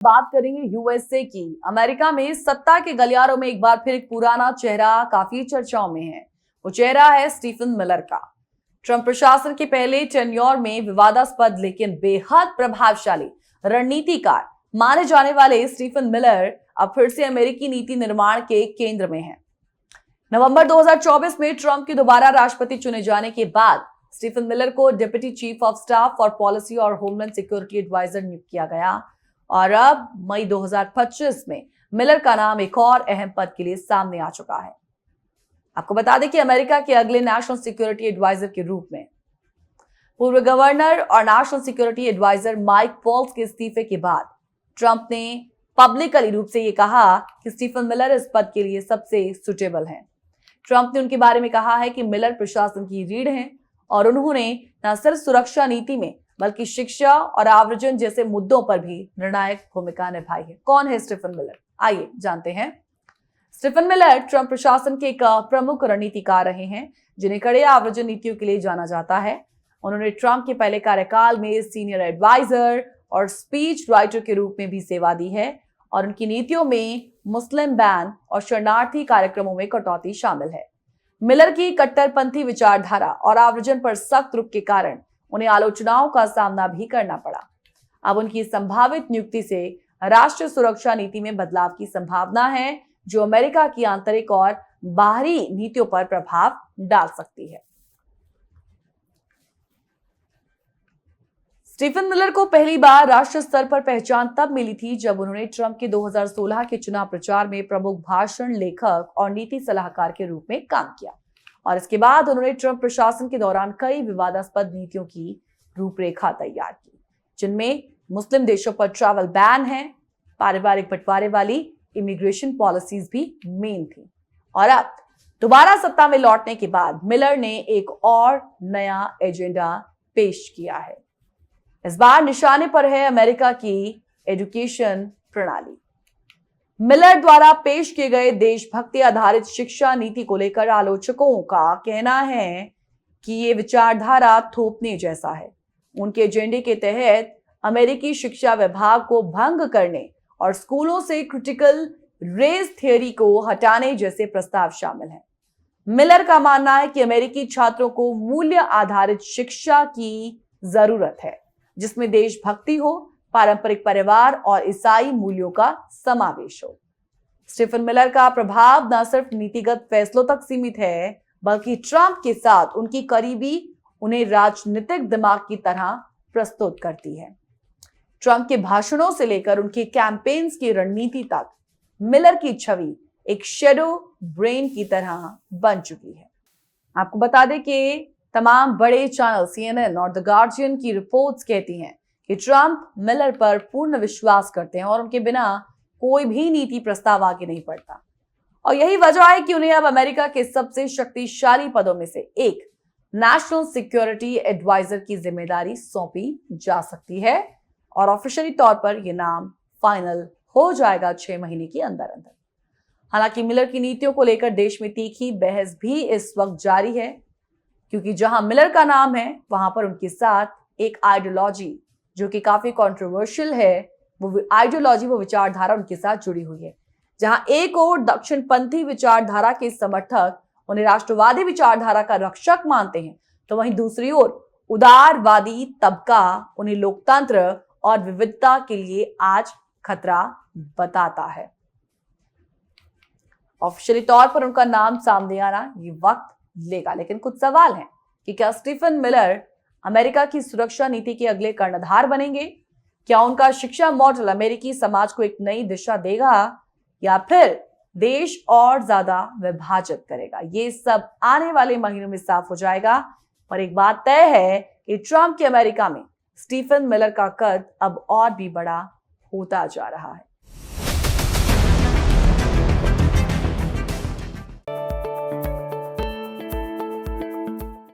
बात करेंगे यूएसए की। अमेरिका में सत्ता के गलियारों में एक बार फिर एक पुराना चेहरा काफी चर्चाओं में है। वो चेहरा है स्टीफन मिलर का। ट्रंप प्रशासन के पहले टेन्योर में विवादास्पद लेकिन बेहद प्रभावशाली रणनीतिकार माने जाने वाले स्टीफन मिलर अब फिर से अमेरिकी नीति निर्माण के केंद्र में हैं। नवंबर 2024 में ट्रंप के दोबारा राष्ट्रपति चुने जाने के बाद स्टीफन मिलर को deputy chief of staff for policy और होमलैंड सिक्योरिटी एडवाइजर नियुक्त किया गया और अब मई 2025 में मिलर का नाम एक और अहम पद के लिए सामने आ चुका है। आपको बता दें कि अमेरिका के अगले नेशनल सिक्योरिटी एडवाइजर के रूप में पूर्व गवर्नर और National Security Adviser Mike Waltz के इस्तीफे के बाद ट्रंप ने पब्लिकली रूप से यह कहा कि स्टीफन मिलर इस पद के लिए सबसे सुटेबल हैं। ट्रंप ने उनके बारे में कहा है कि मिलर प्रशासन की रीढ़ हैं और उन्होंने न सिर्फ सुरक्षा नीति में बल्कि शिक्षा और आव्रजन जैसे मुद्दों पर भी निर्णायक भूमिका निभाई है। कौन है स्टीफन मिलर? आइए जानते हैं। स्टीफन मिलर ट्रंप प्रशासन के एक प्रमुख रणनीतिकार रहे हैं जिन्हें कड़े आव्रजन नीतियों के लिए जाना जाता है। उन्होंने ट्रंप के पहले कार्यकाल में सीनियर एडवाइजर और स्पीच राइटर के रूप में भी सेवा दी है और उनकी नीतियों में मुस्लिम बैन और शरणार्थी कार्यक्रमों में कटौती शामिल है। मिलर की कट्टरपंथी विचारधारा और आव्रजन पर सख्त रुख के कारण उन्हें आलोचनाओं का सामना भी करना पड़ा। अब उनकी संभावित नियुक्ति से राष्ट्रीय सुरक्षा नीति में बदलाव की संभावना है जो अमेरिका की आंतरिक और बाहरी नीतियों पर प्रभाव डाल सकती है। स्टीफन मिलर को पहली बार राष्ट्रीय स्तर पर पहचान तब मिली थी जब उन्होंने ट्रंप के 2016 के चुनाव प्रचार में प्रमुख भाषण लेखक और नीति सलाहकार के रूप में काम किया और इसके बाद उन्होंने ट्रंप प्रशासन के दौरान कई विवादास्पद नीतियों की रूपरेखा तैयार की जिनमें मुस्लिम देशों पर ट्रैवल बैन है, पारिवारिक बंटवारे वाली इमिग्रेशन पॉलिसीज भी मेन थी। और अब दोबारा सत्ता में लौटने के बाद मिलर ने एक और नया एजेंडा पेश किया है। इस बार निशाने पर है अमेरिका की एजुकेशन प्रणाली। मिलर द्वारा पेश किए गए देशभक्ति आधारित शिक्षा नीति को लेकर आलोचकों का कहना है कि ये विचारधारा थोपने जैसा है। उनके एजेंडे के तहत अमेरिकी शिक्षा विभाग को भंग करने और स्कूलों से क्रिटिकल रेस थियरी को हटाने जैसे प्रस्ताव शामिल हैं। मिलर का मानना है कि अमेरिकी छात्रों को मूल्य आधारित शिक्षा की जरूरत है जिसमें देशभक्ति हो, पारंपरिक परिवार और ईसाई मूल्यों का समावेश हो। स्टीफन मिलर का प्रभाव न सिर्फ नीतिगत फैसलों तक सीमित है बल्कि ट्रंप के साथ उनकी करीबी उन्हें राजनीतिक दिमाग की तरह प्रस्तुत करती है। ट्रंप के भाषणों से लेकर उनके कैंपेन्स की रणनीति तक मिलर की छवि एक शैडो ब्रेन की तरह बन चुकी है। आपको बता दें कि तमाम बड़े चैनल CNN और द गार्जियन की रिपोर्ट्स कहती हैं कि ट्रंप मिलर पर पूर्ण विश्वास करते हैं और उनके बिना कोई भी नीति प्रस्ताव आगे नहीं बढ़ता। और यही वजह है कि उन्हें अब अमेरिका के सबसे शक्तिशाली पदों में से एक नेशनल सिक्योरिटी एडवाइजर की जिम्मेदारी सौंपी जा सकती है और ऑफिशियली तौर पर यह नाम फाइनल हो जाएगा 6 महीने के अंदर अंदर। हालांकि मिलर की नीतियों को लेकर देश में तीखी बहस भी इस वक्त जारी है क्योंकि जहां मिलर का नाम है वहां पर उनके साथ एक आइडियोलॉजी जो कि काफी कंट्रोवर्शियल है वो आइडियोलॉजी वो विचारधारा उनके साथ जुड़ी हुई है। जहां एक ओर दक्षिणपंथी विचारधारा के समर्थक उन्हें राष्ट्रवादी विचारधारा का रक्षक मानते हैं तो वहीं दूसरी ओर उदारवादी तबका उन्हें लोकतंत्र और विविधता के लिए आज खतरा बताता है। ऑफिशियली तौर पर उनका नाम सामने आना ये वक्त लेगा लेकिन कुछ सवाल हैं कि क्या स्टीफन मिलर अमेरिका की सुरक्षा नीति के अगले कर्णधार बनेंगे? क्या उनका शिक्षा मॉडल अमेरिकी समाज को एक नई दिशा देगा या फिर देश और ज्यादा विभाजित करेगा? ये सब आने वाले महीनों में साफ हो जाएगा। पर एक बात तय है कि ट्रंप के अमेरिका में स्टीफन मिलर का कद अब और भी बड़ा होता जा रहा है।